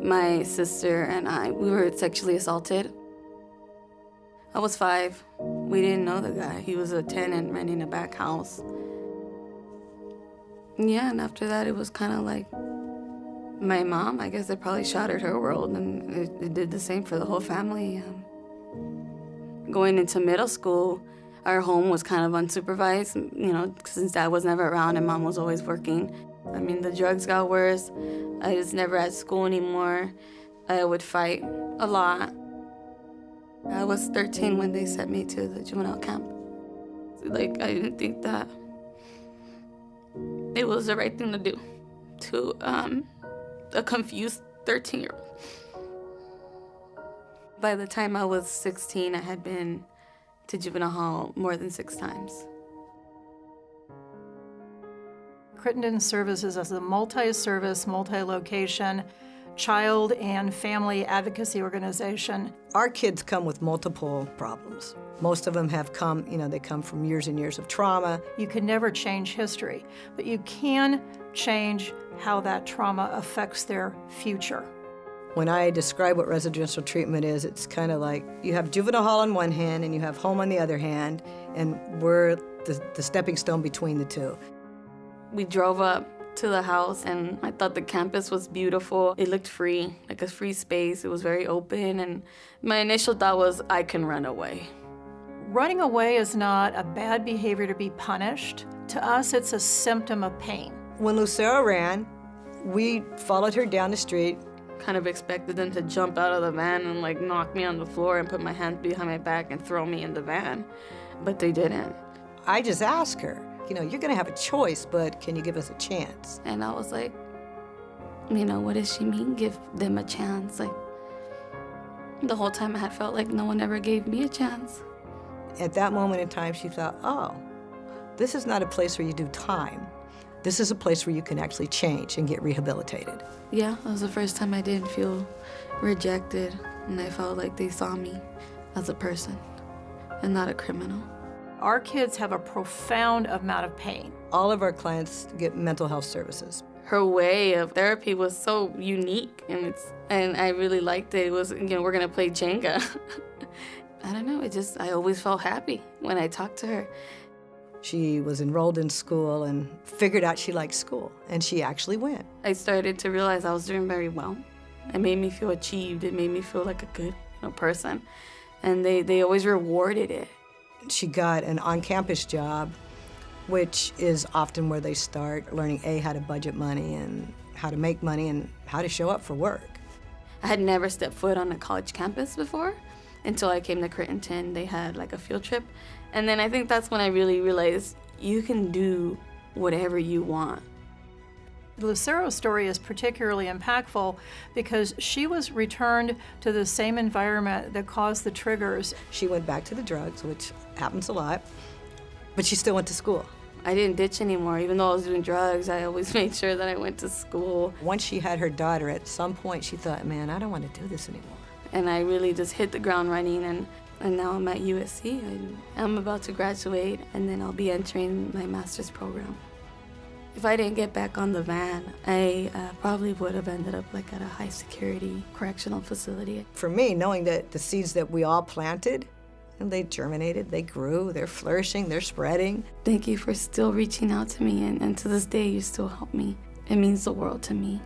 My sister and I, we were sexually assaulted. I was 5. We didn't know the guy. He was a tenant renting a back house. Yeah, and after that, it was kind of like my mom, I guess it probably shattered her world, and it did the same for the whole family. Going into middle school, our home was kind of unsupervised, since Dad was never around and Mom was always working. I mean, the drugs got worse. I was never at school anymore. I would fight a lot. I was 13 when they sent me to the juvenile camp. I didn't think that it was the right thing to do to a confused 13-year-old. By the time I was 16, I had been to juvenile hall more than 6 times. Crittenton Services is a multi-service, multi-location child and family advocacy organization. Our kids come with multiple problems. Most of them have come, they come from years and years of trauma. You can never change history, but you can change how that trauma affects their future. When I describe what residential treatment is, it's kind of like you have juvenile hall on one hand and you have home on the other hand, and we're the stepping stone between the two. We drove up to the house, and I thought the campus was beautiful. It looked free, like a free space. It was very open, and my initial thought was, I can run away. Running away is not a bad behavior to be punished. To us, it's a symptom of pain. When Lucero ran, we followed her down the street. Kind of expected them to jump out of the van and knock me on the floor and put my hands behind my back and throw me in the van, but they didn't. I just asked her, you're gonna have a choice, but can you give us a chance? And I was like, what does she mean, give them a chance? The whole time I had felt like no one ever gave me a chance. At that moment in time, she thought, oh, this is not a place where you do time. This is a place where you can actually change and get rehabilitated. Yeah, that was the first time I didn't feel rejected, and I felt like they saw me as a person and not a criminal. Our kids have a profound amount of pain. All of our clients get mental health services. Her way of therapy was so unique, and I really liked it. It was, we're gonna play Jenga. I don't know, I always felt happy when I talked to her. She was enrolled in school and figured out she liked school, and she actually went. I started to realize I was doing very well. It made me feel achieved. It made me feel like a good person, and they always rewarded it. She got an on-campus job, which is often where they start learning how to budget money and how to make money and how to show up for work. I had never stepped foot on a college campus before until I came to Crittenton. They had a field trip, and then I think that's when I really realized you can do whatever you want. Lucero's story is particularly impactful because she was returned to the same environment that caused the triggers. She went back to the drugs, which happens a lot, but she still went to school. I didn't ditch anymore. Even though I was doing drugs, I always made sure that I went to school. Once she had her daughter, at some point she thought, man, I don't want to do this anymore. And I really just hit the ground running, and now I'm at USC. I'm about to graduate, and then I'll be entering my master's program. If I didn't get back on the van, I probably would have ended up at a high-security correctional facility. For me, knowing that the seeds that we all planted, and they germinated, they grew, they're flourishing, they're spreading. Thank you for still reaching out to me, and to this day, you still help me. It means the world to me.